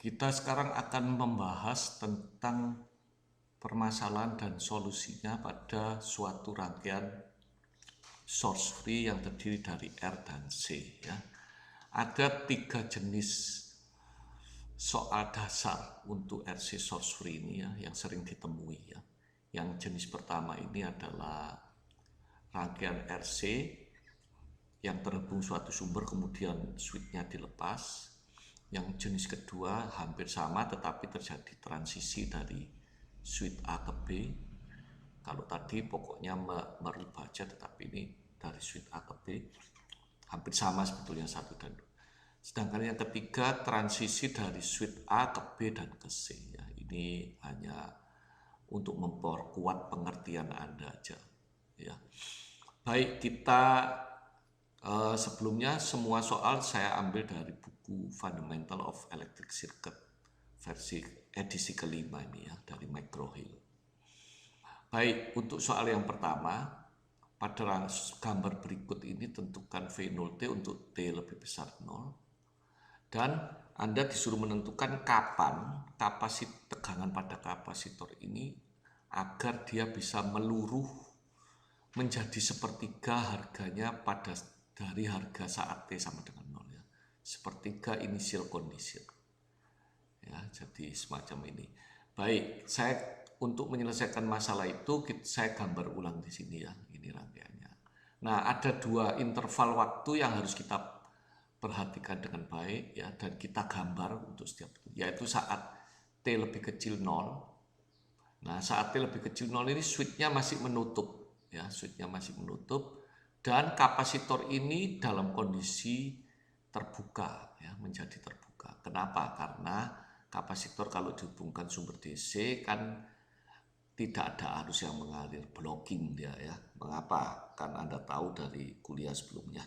Kita sekarang akan membahas tentang permasalahan dan solusinya pada suatu rangkaian source free yang terdiri dari R dan C. Ya. Ada 3 jenis soal dasar untuk RC source free ini ya, yang sering ditemui ya. Yang jenis pertama ini adalah rangkaian RC yang terhubung suatu sumber kemudian switch-nya dilepas. Yang jenis kedua hampir sama tetapi terjadi transisi dari switch A ke B. Kalau tadi pokoknya merubah aja, tetapi ini dari switch A ke B. Hampir sama sebetulnya satu dan dua. Sedangkan yang ketiga transisi dari switch A ke B dan ke C. Ya, ini hanya untuk memperkuat pengertian Anda aja. Ya. Baik, kita sebelumnya semua soal saya ambil dari buku Fundamental of Electric Circuit versi edisi kelima ini ya, dari McGraw-Hill. Baik, untuk soal yang pertama, pada gambar berikut ini tentukan V0T untuk T lebih besar 0. Dan Anda disuruh menentukan kapan tegangan pada kapasitor ini agar dia bisa meluruh menjadi sepertiga harganya dari harga saat T sama dengan 0 ya. Sepertiga initial condition. Ya, jadi semacam ini. Baik, untuk menyelesaikan masalah itu saya gambar ulang di sini ya. Ini rangkaiannya. Nah, ada 2 interval waktu yang harus kita perhatikan dengan baik ya, dan kita gambar untuk setiap itu, yaitu saat T lebih kecil 0. Nah, saat T lebih kecil 0 ini switch-nya masih menutup ya, switch-nya masih menutup dan kapasitor ini dalam kondisi terbuka ya, menjadi terbuka. Kenapa? Karena kapasitor kalau dihubungkan sumber DC kan tidak ada arus yang mengalir, blocking dia ya. Mengapa? Karena Anda tahu dari kuliah sebelumnya.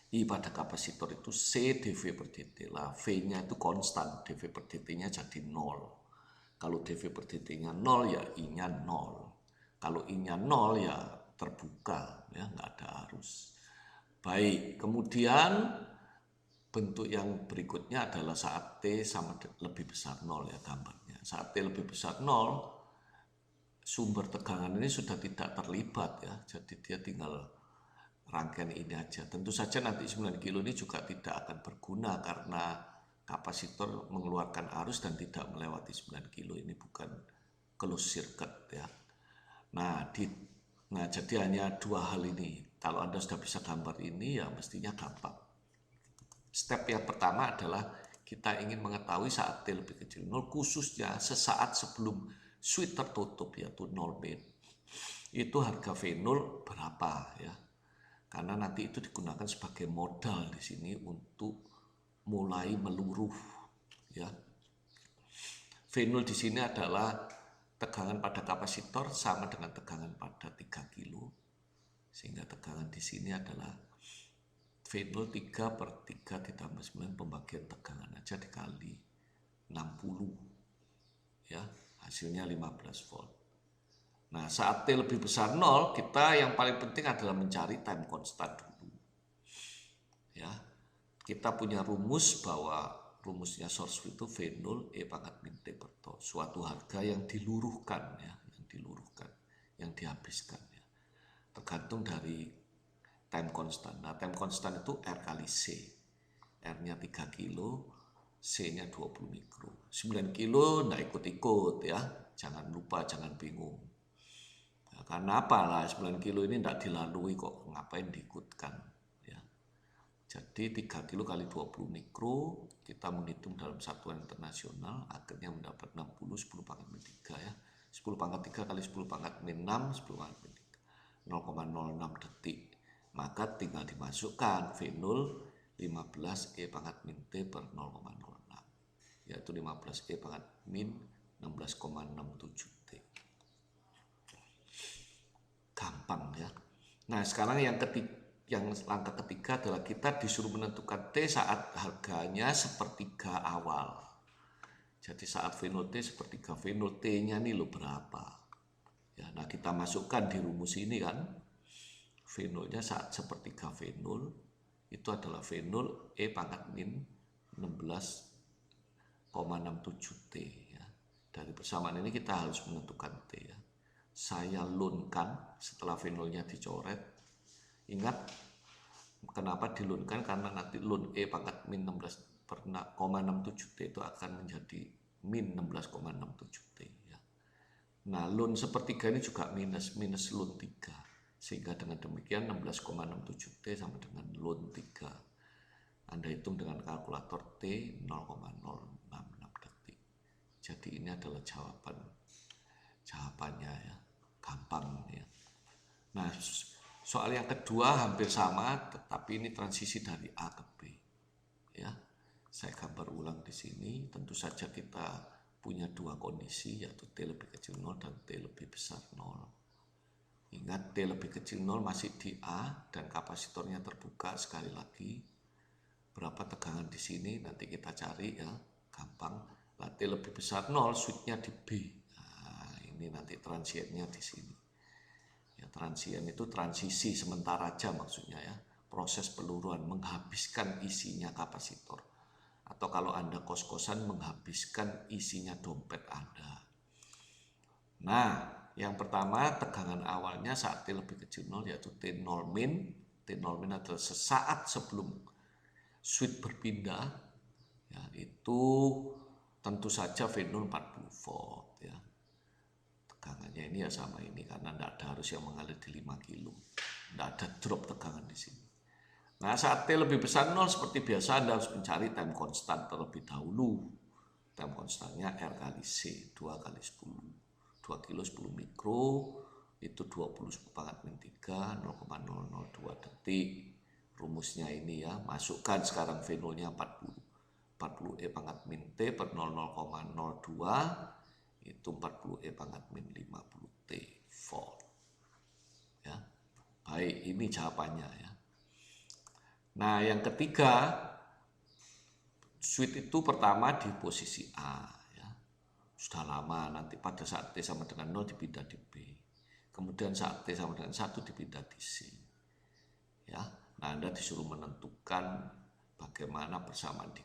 I pada kapasitor itu C dV per dt lah, V-nya itu konstan, dV per dt-nya jadi 0. Kalau dV per dt-nya 0 ya I-nya 0. Kalau I-nya 0 ya terbuka ya, nggak ada arus. Baik, kemudian bentuk yang berikutnya adalah saat T sama lebih besar 0 ya gambarnya. Saat T lebih besar 0, sumber tegangan ini sudah tidak terlibat ya, jadi dia tinggal rangkaian ini aja. Tentu saja nanti 9 kilo ini juga tidak akan berguna karena kapasitor mengeluarkan arus dan tidak melewati 9 kilo. Ini bukan closed circuit ya. Nah, jadi hanya 2 hal ini. Kalau Anda sudah bisa gambar ini ya mestinya gampang. Step yang pertama adalah kita ingin mengetahui saat T lebih kecil 0, khususnya sesaat sebelum switch tertutup yaitu 0 min. Itu harga V0 berapa ya. Karena nanti itu digunakan sebagai modal di sini untuk mulai meluruh ya. V0 di sini adalah tegangan pada kapasitor sama dengan tegangan pada 3 kilo. Sehingga tegangan di sini adalah V0 3 per 3 ditambah 9 pembagian tegangan aja dikali 60 ya, hasilnya 15 volt. Nah, saat T lebih besar 0, kita yang paling penting adalah mencari time constant dulu. Ya. Kita punya rumus bahwa rumusnya source free itu V0 E pangkat min T per tau. Suatu harga yang diluruhkan ya, yang dihabiskan ya. Tergantung dari time constant. Nah, time constant itu R kali C. R-nya 3 kilo, C-nya 20 mikro. 9 kilo enggak ikut-ikut ya. Jangan lupa, jangan bingung. Karena apalah 9 kilo ini tidak dilalui kok, ngapain diikutkan ya. Jadi 3 kilo kali 20 mikro kita menghitung dalam satuan internasional, akhirnya mendapat 60 10 pangkat min 3 ya. 10 pangkat 3 kali 10 pangkat min 6 10 pangkat min 3 0,06 detik. Maka tinggal dimasukkan V0 15 E pangkat min T per 0,06 yaitu 15 E pangkat min 16,67 T. Gampang ya. Nah, sekarang langkah ketiga adalah kita disuruh menentukan T saat harganya sepertiga awal. Jadi saat V0 T sepertiga V0 T-nya nih lo berapa? Ya, nah kita masukkan di rumus ini kan. V0-nya saat sepertiga V0 itu adalah V0 E pangkat min 16,67 19,67 T ya. Dari persamaan ini kita harus menentukan T ya. Saya lunkan setelah fenolnya dicoret. Ingat kenapa dilunkan, karena nanti lun E pangkat min 16,67 T itu akan menjadi min 16,67 T ya. Nah, lun sepertiga ini juga minus lun 3. Sehingga dengan demikian 16,67 T sama dengan lun 3. Anda hitung dengan kalkulator T 0,066 detik. Jadi ini adalah jawabannya ya. Gampang ya. Nah, soal yang kedua hampir sama, tetapi ini transisi dari A ke B. Ya, saya gambar ulang di sini. Tentu saja kita punya dua kondisi, yaitu T lebih kecil 0 dan T lebih besar 0. Ingat, T lebih kecil 0 masih di A dan kapasitornya terbuka. Sekali lagi, berapa tegangan di sini nanti kita cari ya, gampang. Lah, T lebih besar 0, switchnya di B. Nah, ini nanti transiennya di sini. Ya, transien itu transisi sementara aja maksudnya ya. Proses peluruan menghabiskan isinya kapasitor. Atau kalau Anda kos-kosan menghabiskan isinya dompet Anda. Nah, yang pertama tegangan awalnya saat T lebih kecil 0 yaitu T0 min. T0 min adalah sesaat sebelum switch berpindah. Ya, itu tentu saja V0 40 volt ya. Tegangannya ini ya sama ini karena tidak ada arus yang mengalir di 5 kilo. Tidak ada drop tegangan di sini. Nah, saat T lebih besar 0 seperti biasa Anda harus mencari time constant terlebih dahulu. Time constantnya R kali C, 2 kali 10. 2 kilo 10 mikro, itu 20 pangkat min 3, 0,002 detik. Rumusnya ini ya, masukkan sekarang V0-nya 40. 40 E pangkat min T per 00,02, itu 40 E pangkat min 50 T volt. Ya. Baik, ini jawabannya ya. Nah, yang ketiga, switch itu pertama di posisi A ya. Sudah lama, nanti pada saat T sama dengan 0 dipindah di B. Kemudian saat T sama dengan 1 dipindah di C. Ya. Nah, Anda disuruh menentukan bagaimana persamaan di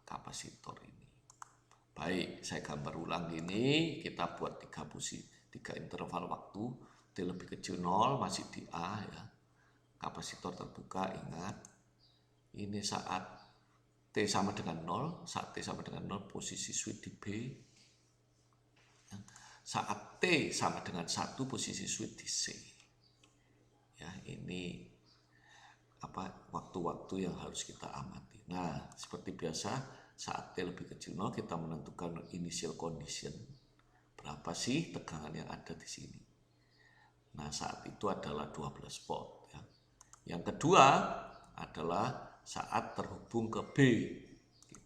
kapasitor ini. Baik, saya gambar ulang ini, kita buat 3 interval waktu. T lebih kecil 0 masih di A ya. Kapasitor terbuka, ingat. Ini saat T sama dengan 0, saat T sama dengan 0 posisi switch di B. Saat T sama dengan 1 posisi switch di C. Ya, ini waktu-waktu yang harus kita amati. Nah, seperti biasa saat T lebih kecil 0 kita menentukan initial condition. Berapa sih tegangan yang ada di sini? Nah, saat itu adalah 12 volt ya. Yang kedua adalah saat terhubung ke B.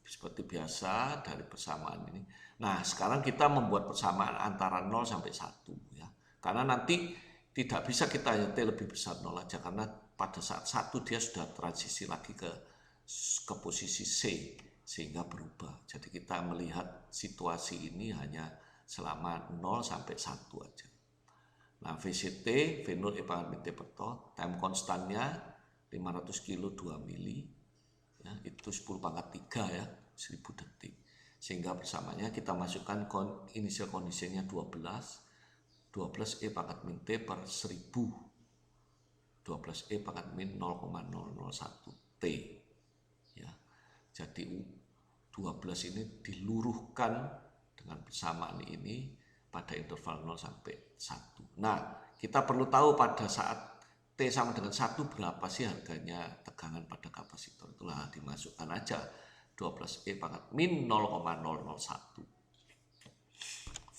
Seperti biasa dari persamaan ini. Nah, sekarang kita membuat persamaan antara 0 sampai 1 ya. Karena nanti tidak bisa kita hanya T lebih besar 0 aja, karena pada saat 1 dia sudah transisi lagi ke posisi C sehingga berubah. Jadi kita melihat situasi ini hanya selama 0 sampai 1 aja. Nah, VCT, V0 E pangkat min T per tol, time constantnya 500 kilo 2 mili ya, itu 10 pangkat 3 ya, 1000 detik. Sehingga bersamanya kita masukkan initial conditionnya 12 E pangkat min T per 1000, 12 E pangkat min 0,001 T ya. Jadi 12 ini diluruhkan dengan persamaan ini pada interval 0 sampai 1. Nah, kita perlu tahu pada saat T sama dengan 1 berapa sih harganya tegangan pada kapasitor. Itulah dimasukkan aja 12 E pangkat min 0,001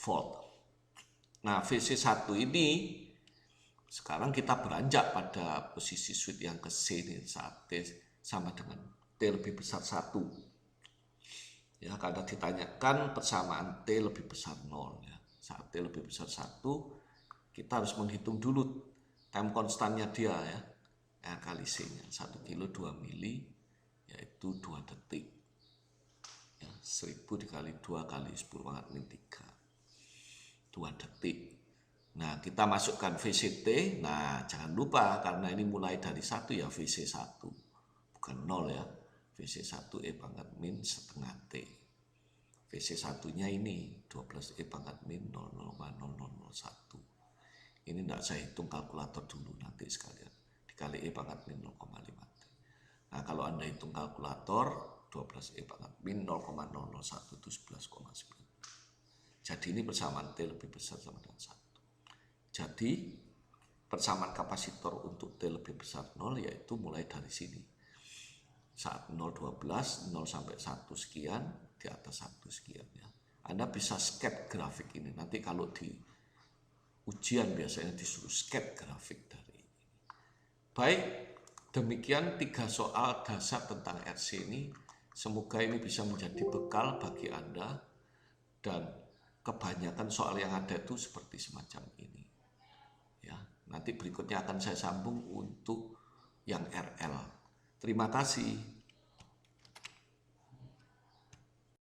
volt. Nah, VC1 ini sekarang kita beranjak pada posisi switch yang ke C ini saat T sama dengan T lebih besar 1. Ya, karena ditanyakan persamaan T lebih besar 0 ya. Saat T lebih besar 1, kita harus menghitung dulu time konstannya dia ya. R kali C-nya 1 kilo 2 mili yaitu 2 detik. Ya, 1000 dikali 2 kali 10 pangkat min 3. 2 detik. Nah, kita masukkan VCT. Nah, jangan lupa karena ini mulai dari 1 ya, VC1 bukan 0 ya. VC1 E pangkat min setengah T. VC1-nya ini 12E pangkat min 0,0001. Ini tidak saya hitung kalkulator dulu nanti sekalian. Dikali E pangkat min 0,5T. Nah, kalau Anda hitung kalkulator, 12E pangkat min 0,001 itu 11,9. Jadi ini persamaan T lebih besar sama dengan 1. Jadi persamaan kapasitor untuk T lebih besar 0 yaitu mulai dari sini. Saat 0,12, 0 sampai 1 sekian, di atas 1 sekian ya. Anda bisa sketch grafik ini. Nanti kalau di ujian biasanya disuruh sketch grafik dari ini. Baik, demikian 3 soal dasar tentang RC ini. Semoga ini bisa menjadi bekal bagi Anda dan kebanyakan soal yang ada itu seperti semacam ini. Ya, nanti berikutnya akan saya sambung untuk yang RL. Terima kasih.